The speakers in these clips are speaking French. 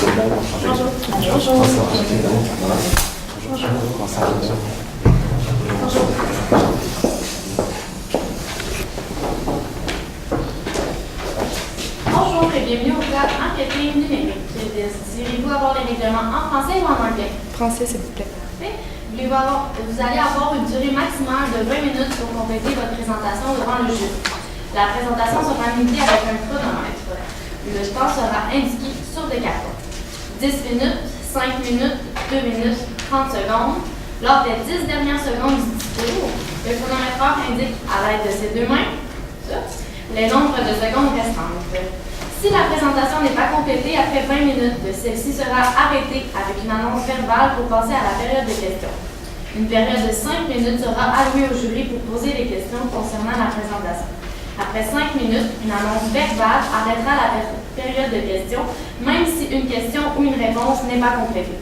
Bonjour. Bonjour. Bonjour et bienvenue au club Marketing numérique. Désirez-vous avoir les règlements en français ou en anglais? Français, s'il vous plaît. Parfait. Vous allez avoir une durée maximale de 20 minutes pour compléter votre présentation devant le jury. La présentation sera limitée avec un chronomètre. Le temps sera indiqué sur le carton. 10 minutes, 5 minutes, 2 minutes, 30 secondes. Lors des 10 dernières secondes du discours, le chronométreur indique à l'aide de ses deux mains les nombres de secondes restantes. Si la présentation n'est pas complétée après 20 minutes, celle-ci sera arrêtée avec une annonce verbale pour passer à la période de questions. Une période de 5 minutes sera allouée au jury pour poser les questions concernant la présentation. Après 5 minutes, une annonce verbale arrêtera la période de questions, même si une question ou une réponse n'est pas complétée.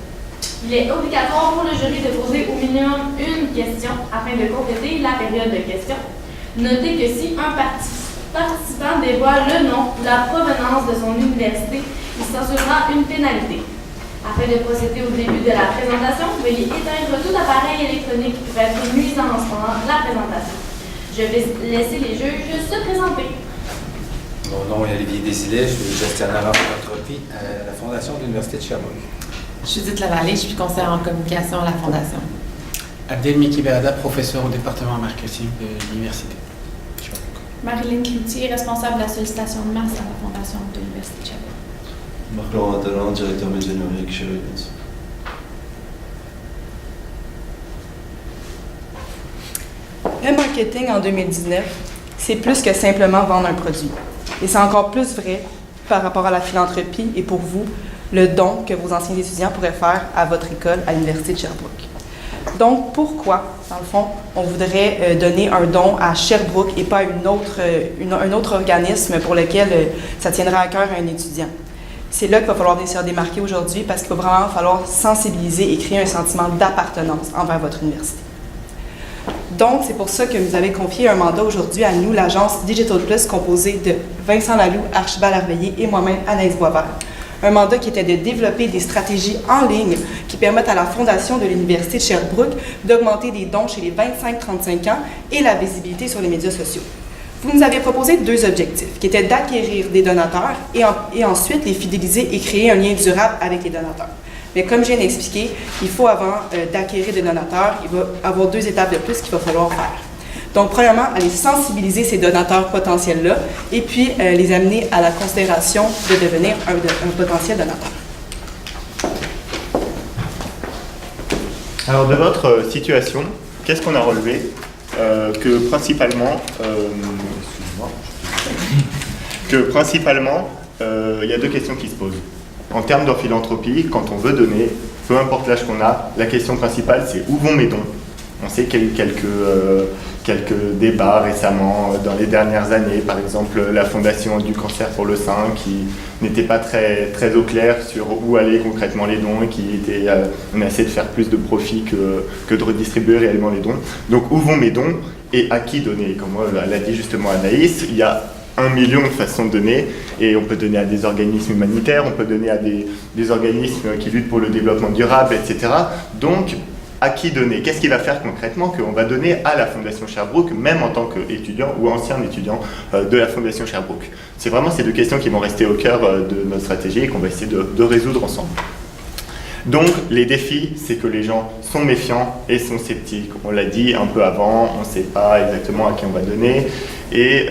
Il est obligatoire pour le jury de poser au minimum une question afin de compléter la période de questions. Notez que si un participant dévoile le nom ou la provenance de son université, il s'assurera une pénalité. Afin de procéder au début de la présentation, veuillez éteindre tout appareil électronique qui peut être nuisant pendant la présentation. Je vais laisser les juges se présenter. Mon nom est Olivier Desilets, je suis gestionnaire en philanthropie à la Fondation de l'Université de Sherbrooke. Judith Lavallée, je suis conseillère en communication à la Fondation. Abdelmeki Berada, professeur au département marketing de l'Université. Marilyn Cloutier, responsable de la sollicitation de masse à la Fondation de l'Université de Sherbrooke. Marc-Laurent Talon, directeur média numérique chez Ravens. Le marketing en 2019, c'est plus que simplement vendre un produit. Et c'est encore plus vrai par rapport à la philanthropie et pour vous, le don que vos anciens étudiants pourraient faire à votre école à l'Université de Sherbrooke. Donc, pourquoi, dans le fond, on voudrait donner un don à Sherbrooke et pas à un autre organisme pour lequel ça tiendra à cœur à un étudiant? C'est là qu'il va falloir se démarquer aujourd'hui parce qu'il va vraiment falloir sensibiliser et créer un sentiment d'appartenance envers votre université. Donc, c'est pour ça que vous avez confié un mandat aujourd'hui à nous, l'agence Digital Plus, composée de Vincent Laloux, Archibald Arveillé et moi-même, Anaïs Boisvert. Un mandat qui était de développer des stratégies en ligne qui permettent à la Fondation de l'Université de Sherbrooke d'augmenter des dons chez les 25-35 ans et la visibilité sur les médias sociaux. Vous nous avez proposé deux objectifs, qui étaient d'acquérir des donateurs et ensuite les fidéliser et créer un lien durable avec les donateurs. Mais comme je viens d'expliquer, il faut avant d'acquérir des donateurs, il va y avoir deux étapes de plus qu'il va falloir faire. Donc, premièrement, aller sensibiliser ces donateurs potentiels-là et puis les amener à la considération de devenir un potentiel donateur. Alors, de votre situation, qu'est-ce qu'on a relevé? Que principalement, il y a deux questions qui se posent. En termes de philanthropie, quand on veut donner, peu importe l'âge qu'on a, la question principale, c'est où vont mes dons? On sait qu'il y a eu quelques débats récemment dans les dernières années, par exemple la Fondation du cancer pour le sein qui n'était pas très au clair sur où allaient concrètement les dons et qui on essaie de faire plus de profit que de redistribuer réellement les dons. Donc où vont mes dons et à qui donner? Comme l'a dit justement Anaïs, il y a 1 million de façons de donner et on peut donner à des organismes humanitaires, on peut donner à des organismes qui luttent pour le développement durable, etc. Donc, à qui donner? Qu'est-ce qu'il va faire concrètement qu'on va donner à la Fondation Sherbrooke, même en tant qu'étudiant ou ancien étudiant de la Fondation Sherbrooke? C'est vraiment ces deux questions qui vont rester au cœur de notre stratégie et qu'on va essayer de résoudre ensemble. Donc, les défis, c'est que les gens sont méfiants et sont sceptiques. On l'a dit un peu avant, on ne sait pas exactement à qui on va donner. Et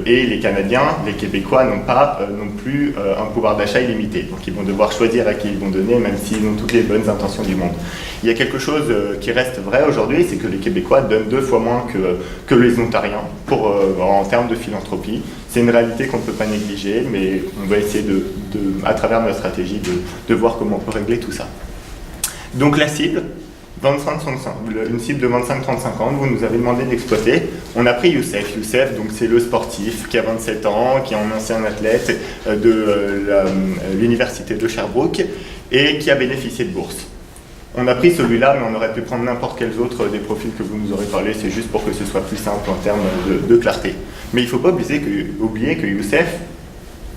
les Canadiens, les Québécois n'ont pas non plus un pouvoir d'achat illimité. Donc ils vont devoir choisir à qui ils vont donner, même s'ils ont toutes les bonnes intentions du monde. Il y a quelque chose qui reste vrai aujourd'hui, c'est que les Québécois donnent 2 fois moins que les Ontariens en termes de philanthropie. C'est une réalité qu'on ne peut pas négliger, mais on va essayer à travers notre stratégie de voir comment on peut régler tout ça. Donc la cible, une cible de 25-35 ans, vous nous avez demandé d'exploiter. On a pris Youssef. Youssef, donc c'est le sportif qui a 27 ans, qui est un ancien athlète de l'université de Sherbrooke et qui a bénéficié de bourse. On a pris celui-là, mais on aurait pu prendre n'importe quels autres des profils que vous nous aurez parlé, c'est juste pour que ce soit plus simple en termes de clarté. Mais il ne faut pas oublier que Youssef,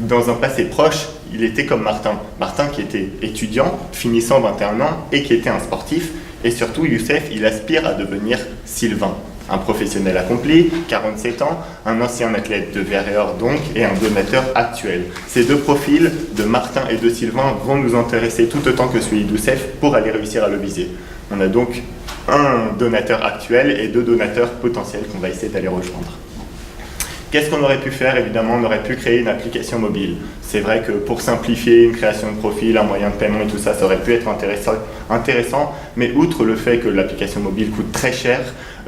dans un passé proche, il était comme Martin. Martin qui était étudiant, finissant 21 ans et qui était un sportif. Et surtout, Youssef, il aspire à devenir Sylvain. Un professionnel accompli, 47 ans, un ancien athlète de verre et or donc, et un donateur actuel. Ces deux profils de Martin et de Sylvain vont nous intéresser tout autant que celui d'Youssef pour aller réussir à le viser. On a donc un donateur actuel et deux donateurs potentiels qu'on va essayer d'aller rejoindre. Qu'est-ce qu'on aurait pu faire? Évidemment, on aurait pu créer une application mobile. C'est vrai que pour simplifier une création de profil, un moyen de paiement et tout ça, ça aurait pu être intéressant, mais outre le fait que l'application mobile coûte très cher,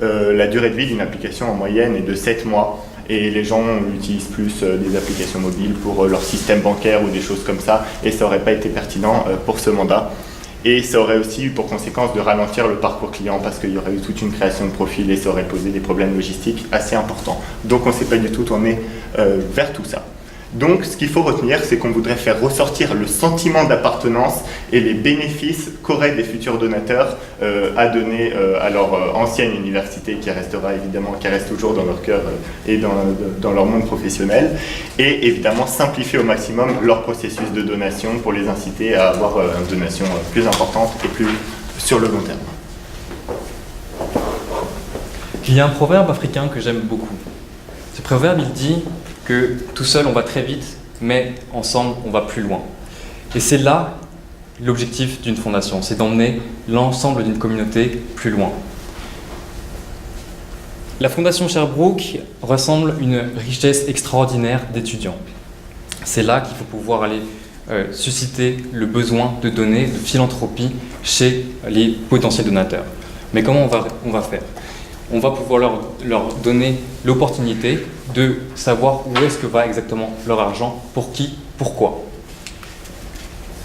la durée de vie d'une application en moyenne est de 7 mois et les gens utilisent plus des applications mobiles pour leur système bancaire ou des choses comme ça, et ça n'aurait pas été pertinent pour ce mandat. Et ça aurait aussi eu pour conséquence de ralentir le parcours client parce qu'il y aurait eu toute une création de profil et ça aurait posé des problèmes logistiques assez importants. Donc on ne s'est pas du tout tourné vers tout ça. Donc ce qu'il faut retenir, c'est qu'on voudrait faire ressortir le sentiment d'appartenance et les bénéfices qu'auraient des futurs donateurs à donner à leur ancienne université qui restera évidemment, qui reste toujours dans leur cœur et dans leur monde professionnel, et évidemment simplifier au maximum leur processus de donation pour les inciter à avoir une donation plus importante et plus sur le long terme. Il y a un proverbe africain que j'aime beaucoup. Ce proverbe, il dit que tout seul on va très vite, mais ensemble on va plus loin. Et c'est là l'objectif d'une fondation, c'est d'emmener l'ensemble d'une communauté plus loin. La Fondation Sherbrooke ressemble à une richesse extraordinaire d'étudiants. C'est là qu'il faut pouvoir aller susciter le besoin de donner, de philanthropie chez les potentiels donateurs. Mais comment on va faire? On va pouvoir leur donner l'opportunité de savoir où est-ce que va exactement leur argent, pour qui, pourquoi.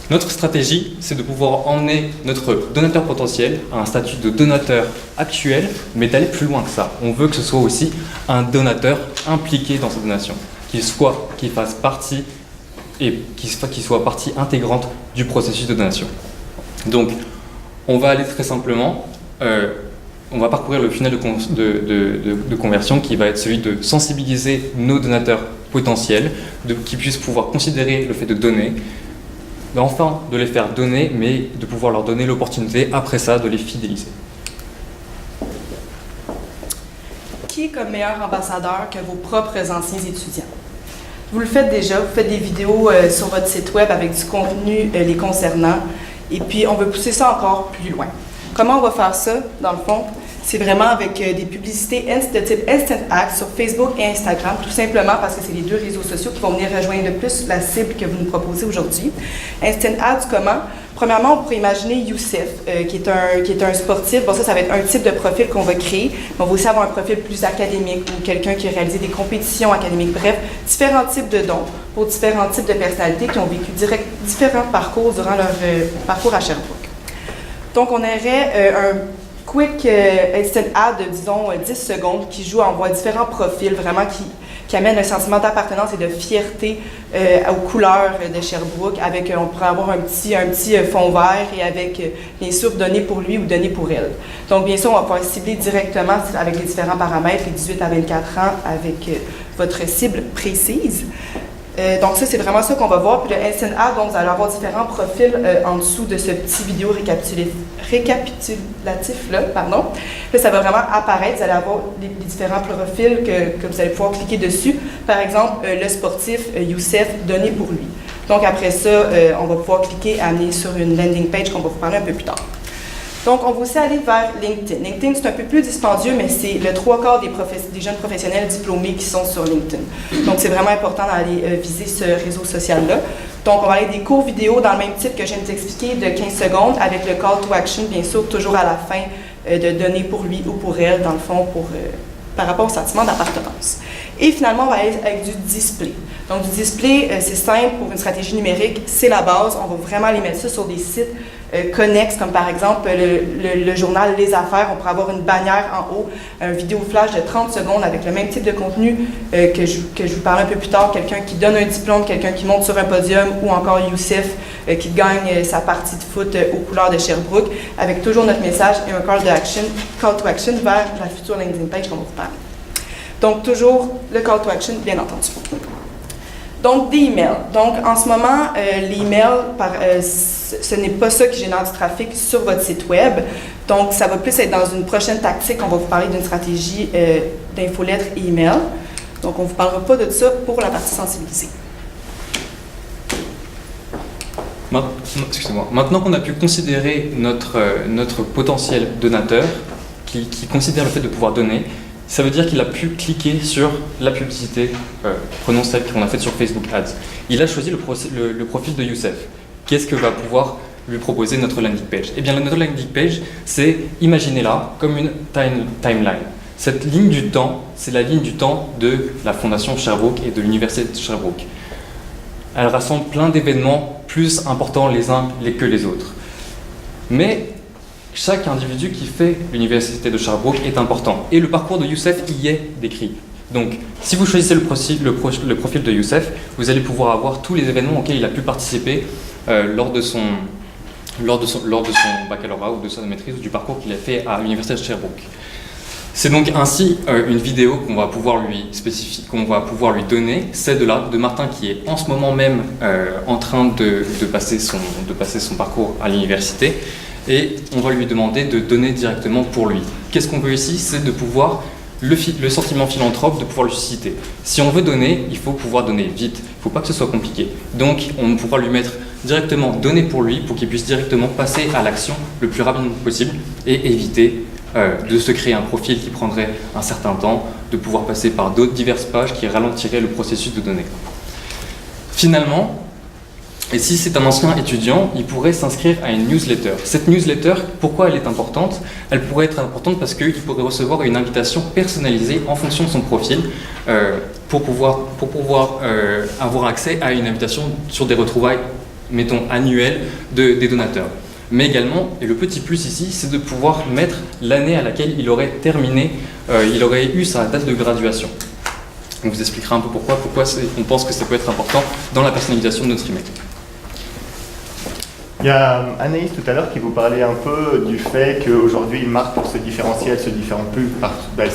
Notre stratégie, c'est de pouvoir emmener notre donateur potentiel à un statut de donateur actuel, mais d'aller plus loin que ça. On veut que ce soit aussi un donateur impliqué dans sa donation, qu'il fasse partie et qu'il soit partie intégrante du processus de donation. Donc, on va aller très simplement. On va parcourir le final de conversion qui va être celui de sensibiliser nos donateurs potentiels, qu'ils puissent pouvoir considérer le fait de donner, enfin de les faire donner, mais de pouvoir leur donner l'opportunité après ça de les fidéliser. Qui est comme meilleur ambassadeur que vos propres anciens étudiants? Vous le faites déjà, vous faites des vidéos sur votre site web avec du contenu les concernant, et puis on veut pousser ça encore plus loin. Comment on va faire ça, dans le fond? C'est vraiment avec des publicités de type Instant Ads sur Facebook et Instagram, tout simplement parce que c'est les deux réseaux sociaux qui vont venir rejoindre le plus la cible que vous nous proposez aujourd'hui. Instant Ads, comment? Premièrement, on pourrait imaginer Youssef, qui est un sportif. Bon, ça va être un type de profil qu'on va créer. On va aussi avoir un profil plus académique ou quelqu'un qui a réalisé des compétitions académiques. Bref, différents types de dons pour différents types de personnalités qui ont vécu différents parcours durant leur parcours à Sherbrooke. Donc, on aurait un quick instant ad de, disons, 10 secondes qui joue à envoyer différents profils, vraiment qui amène un sentiment d'appartenance et de fierté aux couleurs de Sherbrooke. Avec, on pourrait avoir un petit fond vert et avec, bien sûr, donner pour lui ou donner pour elle. Donc, bien sûr, on va pouvoir cibler directement avec les différents paramètres, les 18 à 24 ans, avec votre cible précise. Donc ça, c'est vraiment ça qu'on va voir. Puis le Instant Ad, donc vous allez avoir différents profils en dessous de ce petit vidéo récapitulatif-là, pardon. Là, ça va vraiment apparaître. Vous allez avoir les différents profils que vous allez pouvoir cliquer dessus. Par exemple, le sportif Youssef, donné pour lui. Donc après ça, on va pouvoir cliquer et amener sur une landing page qu'on va vous parler un peu plus tard. Donc, on va aussi aller vers LinkedIn. LinkedIn, c'est un peu plus dispendieux, mais c'est le 3/4 des jeunes professionnels diplômés qui sont sur LinkedIn. Donc, c'est vraiment important d'aller viser ce réseau social-là. Donc, on va aller des courts vidéos dans le même type que je viens de vous expliquer de 15 secondes avec le call to action, bien sûr, toujours à la fin de donner pour lui ou pour elle, dans le fond, par rapport au sentiment d'appartenance. Et finalement, on va aller avec du display. Donc, du display, c'est simple pour une stratégie numérique, c'est la base. On va vraiment aller mettre ça sur des sites connexes, comme par exemple le journal Les Affaires. On pourrait avoir une bannière en haut, un vidéo flash de 30 secondes avec le même type de contenu que je vous parle un peu plus tard. Quelqu'un qui donne un diplôme, quelqu'un qui monte sur un podium, ou encore Youssef qui gagne sa partie de foot aux couleurs de Sherbrooke, avec toujours notre message et un call to action vers la future landing page qu'on va vous parler. Donc toujours le call to action, bien entendu. Donc, des emails. Donc, en ce moment, les emails, ce n'est pas ça qui génère du trafic sur votre site web. Donc, ça va plus être dans une prochaine tactique. On va vous parler d'une stratégie d'infolettre et email. Donc, on ne vous parlera pas de ça pour la partie sensibilisée. Excusez-moi. Maintenant qu'on a pu considérer notre potentiel donateur, qui considère le fait de pouvoir donner, ça veut dire qu'il a pu cliquer sur la publicité, prenons celle qu'on a faite sur Facebook Ads. Il a choisi le profil de Youssef. Qu'est-ce que va pouvoir lui proposer notre landing page? Eh bien, notre landing page, c'est, imaginez-la comme une timeline. Cette ligne du temps, c'est la ligne du temps de la Fondation Sherbrooke et de l'Université de Sherbrooke. Elle rassemble plein d'événements plus importants les uns que les autres. Mais chaque individu qui fait l'Université de Sherbrooke est important. Et le parcours de Youssef y est décrit. Donc, si vous choisissez le profil de Youssef, vous allez pouvoir avoir tous les événements auxquels il a pu participer lors de son baccalauréat ou de sa maîtrise ou du parcours qu'il a fait à l'Université de Sherbrooke. C'est donc ainsi une vidéo qu'on va pouvoir lui donner, celle de Martin qui est en ce moment même en train de passer son parcours à l'université, et on va lui demander de donner directement pour lui. Qu'est-ce qu'on veut ici? C'est de pouvoir le sentiment philanthrope, de pouvoir le susciter. Si on veut donner, il faut pouvoir donner vite, il ne faut pas que ce soit compliqué. Donc on pourra lui mettre directement donner pour lui, pour qu'il puisse directement passer à l'action le plus rapidement possible et éviter de se créer un profil qui prendrait un certain temps, de pouvoir passer par d'autres diverses pages qui ralentiraient le processus de donner. Finalement, et si c'est un ancien étudiant, il pourrait s'inscrire à une newsletter. Cette newsletter, pourquoi elle est importante? Elle pourrait être importante parce qu'il pourrait recevoir une invitation personnalisée en fonction de son profil pour pouvoir avoir accès à une invitation sur des retrouvailles, mettons, annuelles des donateurs. Mais également, et le petit plus ici, c'est de pouvoir mettre l'année à laquelle il aurait terminé, il aurait eu sa date de graduation. On vous expliquera un peu pourquoi on pense que ça peut être important dans la personnalisation de notre email. Il y a Anaïs tout à l'heure qui vous parlait un peu du fait qu'aujourd'hui une marque, pour se différencier, elle se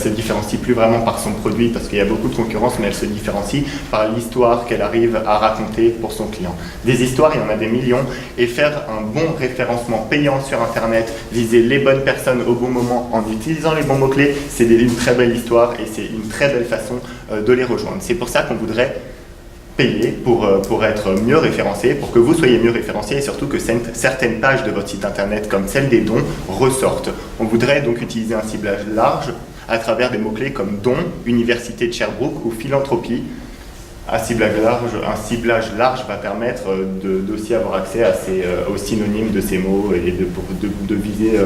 différencie plus vraiment par son produit parce qu'il y a beaucoup de concurrence, mais elle se différencie par l'histoire qu'elle arrive à raconter pour son client. Des histoires, il y en a des millions, et faire un bon référencement payant sur Internet, viser les bonnes personnes au bon moment en utilisant les bons mots-clés, c'est une très belle histoire et c'est une très belle façon de les rejoindre. C'est pour ça qu'on voudrait payer pour être mieux référencé, pour que vous soyez mieux référencé et surtout que certaines pages de votre site internet, comme celle des dons, ressortent. On voudrait donc utiliser un ciblage large à travers des mots-clés comme dons, Université de Sherbrooke ou philanthropie. Un ciblage large va permettre d'aussi avoir accès aux synonymes de ces mots et de viser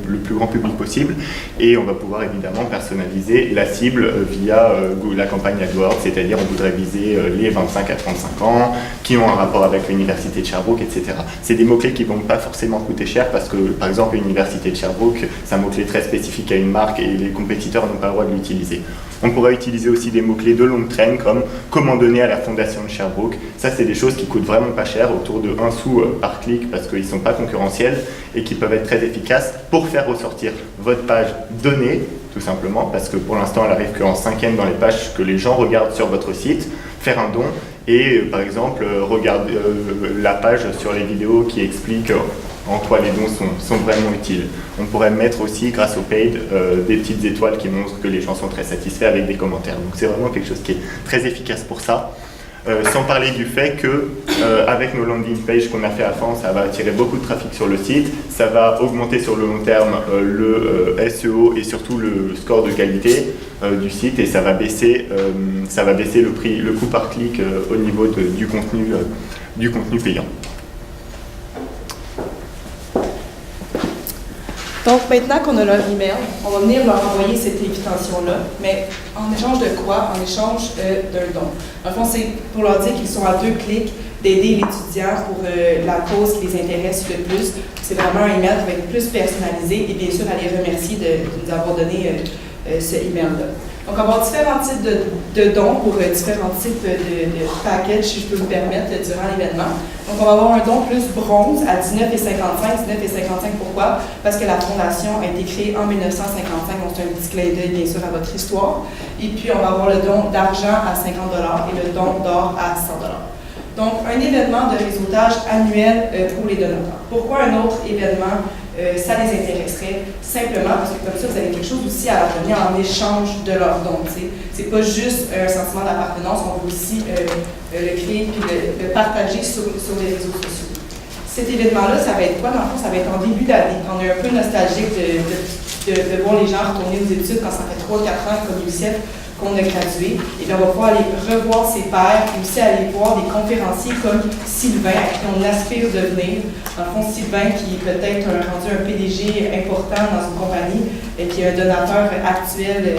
le plus grand public possible. Et on va pouvoir évidemment personnaliser la cible via la campagne AdWords, c'est-à-dire on voudrait viser les 25 à 35 ans, qui ont un rapport avec l'Université de Sherbrooke, etc. C'est des mots-clés qui ne vont pas forcément coûter cher parce que, par exemple, l'Université de Sherbrooke, c'est un mot-clé très spécifique à une marque et les compétiteurs n'ont pas le droit de l'utiliser. On pourra utiliser aussi des mots-clés de longue traîne comme comment donner à la Fondation de Sherbrooke. Ça, c'est des choses qui coûtent vraiment pas cher, autour de 1 sou par clic parce qu'ils ne sont pas concurrentiels et qui peuvent être très efficaces pour faire ressortir votre page donnée, tout simplement, parce que pour l'instant, elle arrive qu'en 5e dans les pages que les gens regardent sur votre site, faire un don et, par exemple, regarder la page sur les vidéos qui explique en quoi les dons sont vraiment utiles. On pourrait mettre aussi, grâce au paid, des petites étoiles qui montrent que les gens sont très satisfaits avec des commentaires. Donc c'est vraiment quelque chose qui est très efficace pour ça. Sans parler du fait que, avec nos landing pages qu'on a fait à fond, ça va attirer beaucoup de trafic sur le site, ça va augmenter sur le long terme le SEO et surtout le score de qualité du site, et ça va baisser le coût par clic au niveau du contenu payant. Donc, maintenant qu'on a leur email, on va venir leur envoyer cette invitation-là, mais en échange de quoi? En échange d'un don. En fond, c'est pour leur dire qu'ils sont à 2 clics d'aider l'étudiant pour la cause qui les intéresse le plus. C'est vraiment un email qui va être plus personnalisé et bien sûr, à les remercier de nous avoir donné ce email-là. Donc, on va avoir différents types de dons pour différents types de packages, si je peux me permettre, durant l'événement. Donc, on va avoir un don plus bronze à 19,55. 19,55 pourquoi? Parce que la fondation a été créée en 1955, donc c'est un petit clin d'œil, bien sûr, à votre histoire. Et puis, on va avoir le don d'argent à 50 $ et le don d'or à 100 $. Donc, un événement de réseautage annuel pour les donateurs. Pourquoi un autre événement ça les intéresserait? Simplement parce que comme ça, vous avez quelque chose aussi à leur donner en échange de leur don. C'est pas juste un sentiment d'appartenance, on peut aussi le créer et le partager sur les réseaux sociaux. Cet événement-là, ça va être quoi? Dans le fond, ça va être en début d'année. On est un peu nostalgique de voir les gens retourner aux études quand ça fait 3-4 ans comme Youssef qu'on a gradué. Et bien, on va pouvoir aller revoir ses pairs, et aussi aller voir des conférenciers comme Sylvain, à qui on aspire devenir. Dans le fond, Sylvain, qui est peut-être rendu un PDG important dans une compagnie, et qui est un donateur actuel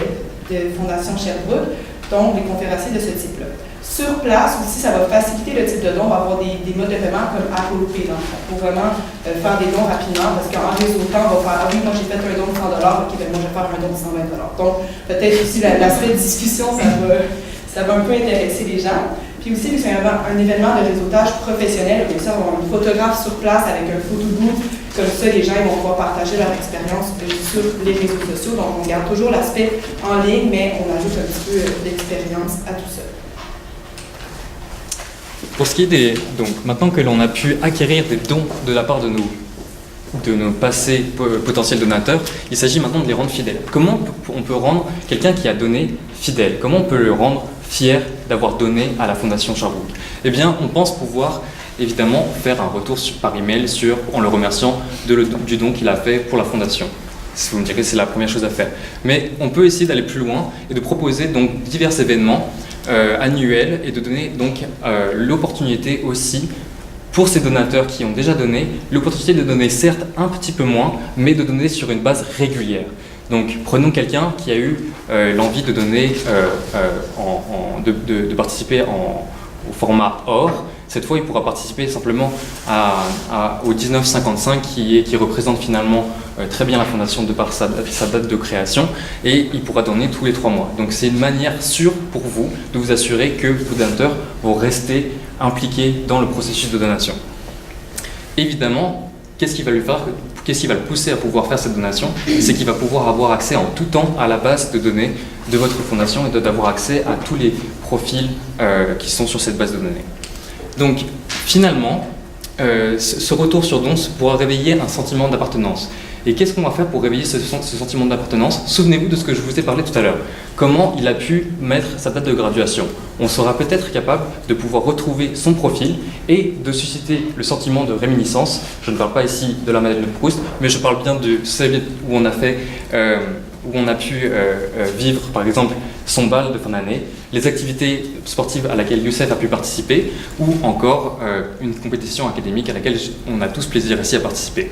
de Fondation Sherbrooke. Donc, des conférenciers de ce type-là. Sur place aussi, ça va faciliter le type de don. On va avoir des modes de paiement comme Apple Pay, dans le fond, pour vraiment faire des dons rapidement, parce qu'en réseautant, on va faire « Ah oui, moi j'ai fait un don de 100 $, ok, ben moi je vais faire un don de 120 $. Donc, peut-être aussi l'aspect de discussion, ça va un peu intéresser les gens. Puis aussi, c'est un événement de réseautage professionnel. Bien sûr, on va avoir une photographe sur place avec un photo booth. Comme ça, les gens vont pouvoir partager leur expérience sur les réseaux sociaux. Donc, on garde toujours l'aspect en ligne, mais on ajoute un petit peu d'expérience à tout ça. Pour ce qui est des dons, maintenant que l'on a pu acquérir des dons de la part de nos passés potentiels donateurs, il s'agit maintenant de les rendre fidèles. Comment on peut rendre quelqu'un qui a donné fidèle? Comment on peut le rendre fier d'avoir donné à la Fondation Sherbrooke? Eh bien, on pense pouvoir évidemment faire un retour par email en le remerciant du don qu'il a fait pour la Fondation. Si vous me direz, c'est la première chose à faire. Mais on peut essayer d'aller plus loin et de proposer donc divers événements annuels et de donner donc l'opportunité aussi pour ces donateurs qui ont déjà donné, l'opportunité de donner certes un petit peu moins, mais de donner sur une base régulière. Donc prenons quelqu'un qui a eu l'envie de donner, de participer au format or. Cette fois, il pourra participer simplement au 1955 qui représente finalement très bien la Fondation de par sa date de création, et il pourra donner tous les 3 mois. Donc c'est une manière sûre pour vous de vous assurer que vos donateurs vont rester impliqués dans le processus de donation. Évidemment, qu'est-ce qui va le pousser à pouvoir faire cette donation? C'est qu'il va pouvoir avoir accès en tout temps à la base de données de votre fondation et d'avoir accès à tous les profils qui sont sur cette base de données. Donc, finalement, ce retour sur don pourra réveiller un sentiment d'appartenance. Et qu'est-ce qu'on va faire pour réveiller ce sentiment d'appartenance? Souvenez-vous de ce que je vous ai parlé tout à l'heure. Comment il a pu mettre sa date de graduation. On sera peut-être capable de pouvoir retrouver son profil et de susciter le sentiment de réminiscence. Je ne parle pas ici de la Madeleine de Proust, mais je parle bien de celle où on a fait... où on a pu vivre, par exemple, son bal de fin d'année, les activités sportives à laquelle Youssef a pu participer, ou encore une compétition académique à laquelle on a tous plaisir ici à participer.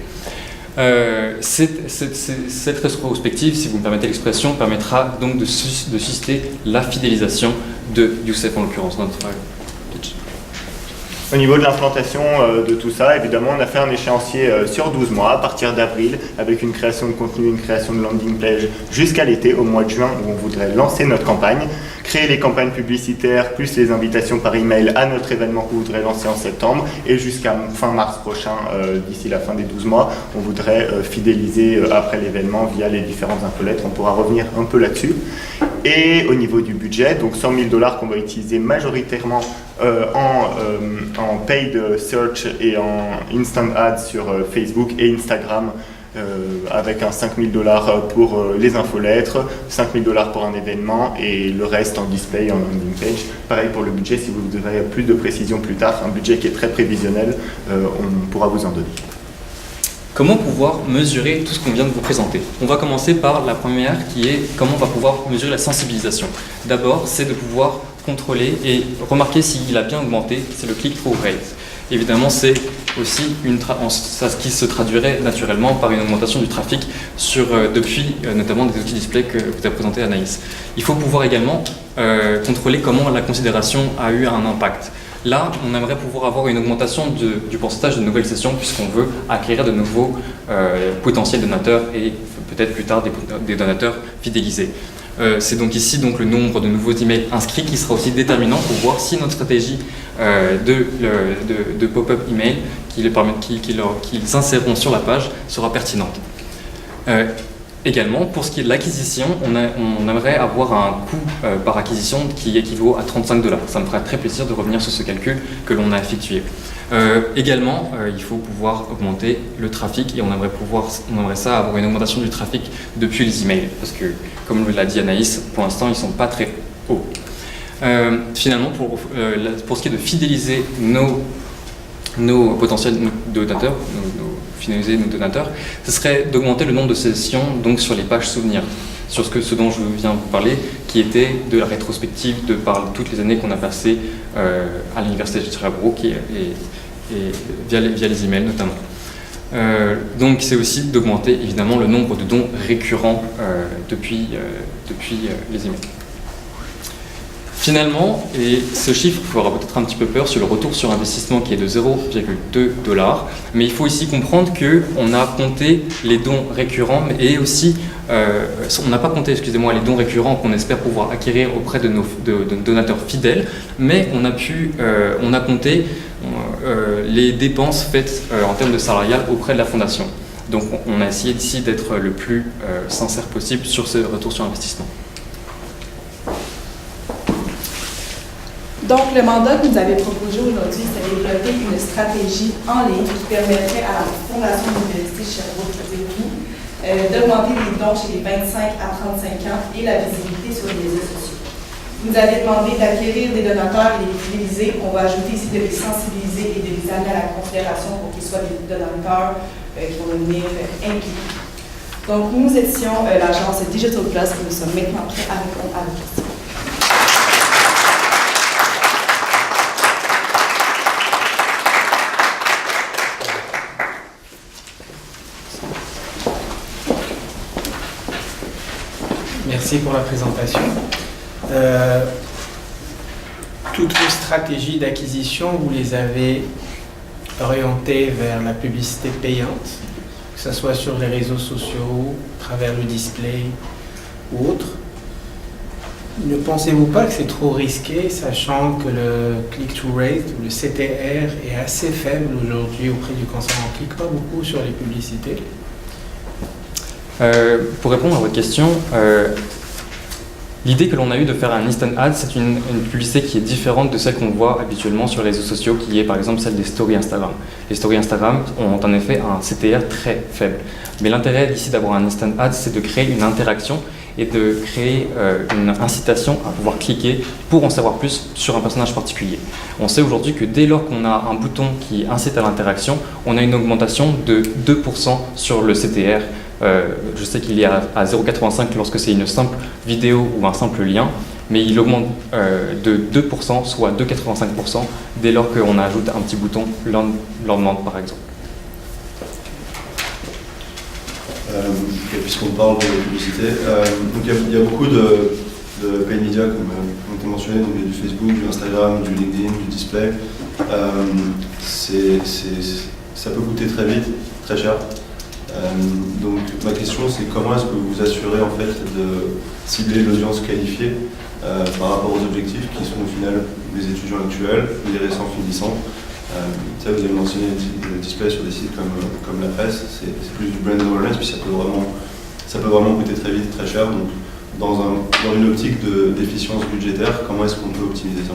Cette rétrospective, si vous me permettez l'expression, permettra donc de susciter la fidélisation de Youssef, en l'occurrence, notre pitch. Au niveau de l'implantation de tout ça, évidemment, on a fait un échéancier sur 12 mois, à partir d'avril, avec une création de contenu, une création de landing page jusqu'à l'été, au mois de juin, où on voudrait lancer notre campagne, créer les campagnes publicitaires, plus les invitations par email à notre événement qu'on voudrait lancer en septembre, et jusqu'à fin mars prochain, d'ici la fin des 12 mois, on voudrait fidéliser après l'événement via les différentes infolettres. On pourra revenir un peu là-dessus. Et au niveau du budget, donc 100 000 $ qu'on va utiliser majoritairement en paid search et en instant ads sur Facebook et Instagram, avec un 5 000 $ pour les infolettres, 5 000 $ pour un événement et le reste en display, en landing page. Pareil pour le budget, si vous avez plus de précision plus tard, un budget qui est très prévisionnel, on pourra vous en donner. Comment pouvoir mesurer tout ce qu'on vient de vous présenter? On va commencer par la première qui est comment on va pouvoir mesurer la sensibilisation. D'abord, c'est de pouvoir contrôler et remarquer s'il a bien augmenté, c'est le click-through rate. Évidemment, c'est aussi ça qui se traduirait naturellement par une augmentation du trafic depuis notamment des outils display que vous avez présenté Anaïs. Il faut pouvoir également contrôler comment la considération a eu un impact. Là, on aimerait pouvoir avoir une augmentation du pourcentage de nouvelles sessions puisqu'on veut acquérir de nouveaux potentiels donateurs et peut-être plus tard des donateurs fidélisés. C'est donc ici donc, le nombre de nouveaux emails inscrits qui sera aussi déterminant pour voir si notre stratégie de pop-up email qu'ils inséreront sur la page sera pertinente. Également, pour ce qui est de l'acquisition, on aimerait avoir un coût par acquisition qui équivaut à 35 $. Ça me ferait très plaisir de revenir sur ce calcul que l'on a effectué. Également, il faut pouvoir augmenter le trafic et on aimerait ça avoir une augmentation du trafic depuis les emails parce que, comme l'a dit Anaïs, pour l'instant, ils ne sont pas très hauts. Finalement, pour ce qui est de fidéliser nos potentiels donateurs, finaliser nos donateurs, ce serait d'augmenter le nombre de sessions donc sur les pages souvenirs, sur ce dont je viens vous parler, qui était de la rétrospective de toutes les années qu'on a passées à l'université de Sherbrooke et via les emails notamment. Donc c'est aussi d'augmenter évidemment le nombre de dons récurrents depuis les emails. Finalement, et ce chiffre fera peut-être un petit peu peur sur le retour sur investissement qui est de 0,2 $, mais il faut ici comprendre qu'on a compté les dons récurrents et aussi, on n'a pas compté, excusez-moi, les dons récurrents qu'on espère pouvoir acquérir auprès de nos donateurs fidèles, mais on a compté les dépenses faites en termes de salarial auprès de la fondation. Donc on a essayé ici d'être le plus sincère possible sur ce retour sur investissement. Donc, le mandat que vous avez proposé aujourd'hui, c'est de développer une stratégie en ligne qui permettrait à la Fondation de l'Université de Sherbrooke d'augmenter les dons chez les 25 à 35 ans et la visibilité sur les réseaux sociaux. Vous nous avez demandé d'acquérir des donateurs et de les fidéliser. On va ajouter ici de les sensibiliser et de les amener à la considération pour qu'ils soient des donateurs qui vont devenir impliqués. Donc, nous étions l'agence Digital Plus et nous sommes maintenant prêts à répondre à vos questions. Merci pour la présentation. Toutes vos stratégies d'acquisition, vous les avez orientées vers la publicité payante, que ce soit sur les réseaux sociaux, à travers le display ou autre. Ne pensez-vous pas que c'est trop risqué, sachant que le click-through rate, ou le CTR, est assez faible aujourd'hui auprès du cancer? On ne clique pas beaucoup sur les publicités. Pour répondre à votre question, l'idée que l'on a eue de faire un instant ad, c'est une publicité qui est différente de celle qu'on voit habituellement sur les réseaux sociaux, qui est par exemple celle des stories Instagram. Les stories Instagram ont en effet un CTR très faible. Mais l'intérêt ici d'avoir un instant ad, c'est de créer une interaction et de créer une incitation à pouvoir cliquer pour en savoir plus sur un personnage particulier. On sait aujourd'hui que dès lors qu'on a un bouton qui incite à l'interaction, on a une augmentation de 2% sur le CTR. Je sais qu'il est à 0,85 lorsque c'est une simple vidéo ou un simple lien, mais il augmente de 2%, soit 2,85% dès lors qu'on ajoute un petit bouton lendemain par exemple. Puisqu'on parle de publicité, donc il y a beaucoup de paid media comme on était mentionné, donc il y a du Facebook, du Instagram, du LinkedIn, du display. Ça peut coûter très vite, très cher. Donc ma question c'est comment est-ce que vous vous assurez en fait de cibler l'audience qualifiée par rapport aux objectifs qui sont au final les étudiants actuels, les récents finissants. Vous avez mentionné le display sur des sites comme la presse, c'est plus du brand awareness, puis ça peut vraiment coûter très vite, très cher. Donc dans une optique d'efficience budgétaire, comment est-ce qu'on peut optimiser ça?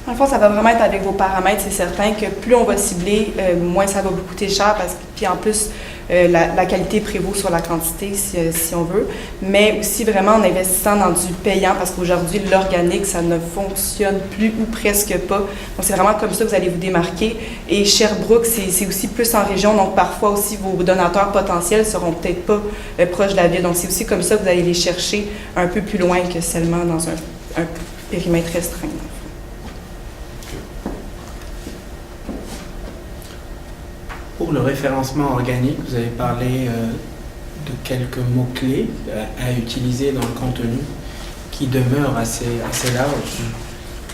Dans le fond, ça va vraiment être avec vos paramètres. C'est certain que plus on va cibler, moins ça va vous coûter cher. Puis en plus, la qualité prévaut sur la quantité, si on veut. Mais aussi vraiment en investissant dans du payant, parce qu'aujourd'hui, l'organique, ça ne fonctionne plus ou presque pas. Donc c'est vraiment comme ça que vous allez vous démarquer. Et Sherbrooke, c'est aussi plus en région. Donc parfois aussi, vos donateurs potentiels seront peut-être pas proches de la ville. Donc c'est aussi comme ça que vous allez les chercher un peu plus loin que seulement dans un périmètre restreint. Pour le référencement organique, vous avez parlé de quelques mots-clés à utiliser dans le contenu qui demeurent assez larges.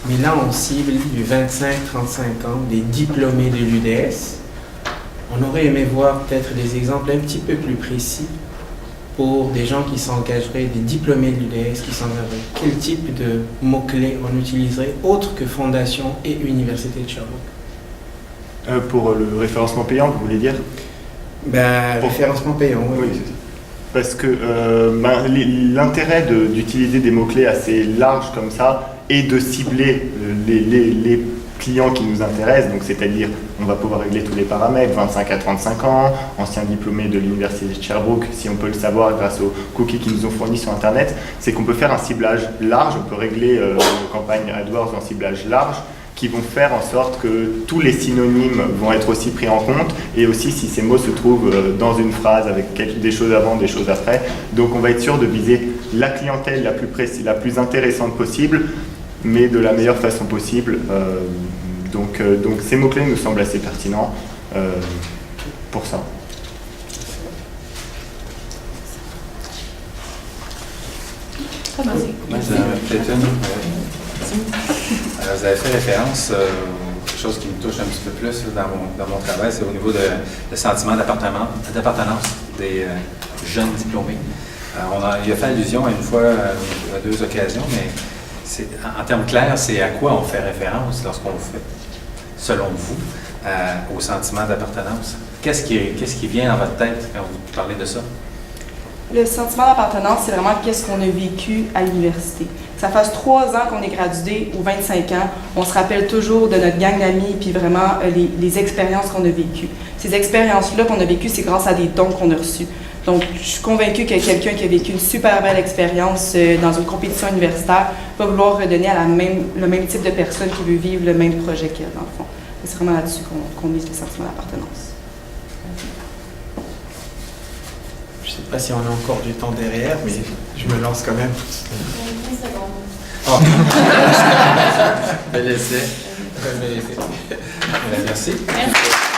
Mais là, on cible du 25-35 ans, des diplômés de l'UDS. On aurait aimé voir peut-être des exemples un petit peu plus précis pour des gens qui s'engageraient, des diplômés de l'UDS qui s'engageraient, quel type de mots-clés on utiliserait autre que Fondation et Université de Sherbrooke? Pour le référencement payant, vous voulez dire? Référencement payant, oui. Oui, parce que l'intérêt d'utiliser des mots-clés assez larges comme ça et de cibler les clients qui nous intéressent, donc c'est-à-dire on va pouvoir régler tous les paramètres, 25 à 35 ans, anciens diplômés de l'Université de Sherbrooke, si on peut le savoir grâce aux cookies qu'ils nous ont fournis sur Internet, c'est qu'on peut faire un ciblage large, on peut régler nos campagnes AdWords en ciblage large, qui vont faire en sorte que tous les synonymes vont être aussi pris en compte, et aussi si ces mots se trouvent dans une phrase avec des choses avant, des choses après. Donc on va être sûr de viser la clientèle la plus précise, la plus intéressante possible, mais de la meilleure façon possible. Donc ces mots-clés nous semblent assez pertinents pour ça. Peut-être une. Vous avez fait référence à quelque chose qui me touche un petit peu plus dans mon travail, c'est au niveau de sentiment d'appartenance des jeunes diplômés. Il a fait allusion à une fois, à deux occasions, mais en termes clairs, c'est à quoi on fait référence lorsqu'on fait, selon vous, au sentiment d'appartenance? Qu'est-ce qui vient dans votre tête quand vous parlez de ça? Le sentiment d'appartenance, c'est vraiment qu'est-ce qu'on a vécu à l'université. Ça fasse 3 ans qu'on est gradué ou 25 ans, on se rappelle toujours de notre gang d'amis puis vraiment les expériences qu'on a vécues. Ces expériences-là qu'on a vécues, c'est grâce à des dons qu'on a reçus. Donc, je suis convaincue que quelqu'un qui a vécu une super belle expérience dans une compétition universitaire va vouloir redonner à le même type de personne qui veut vivre le même projet qu'elle, dans le fond. C'est vraiment là-dessus qu'on mise le sentiment d'appartenance. Je ne sais pas si on a encore du temps derrière, mais je me lance quand même. 15 secondes. Oh. Bel essai. Merci. Merci.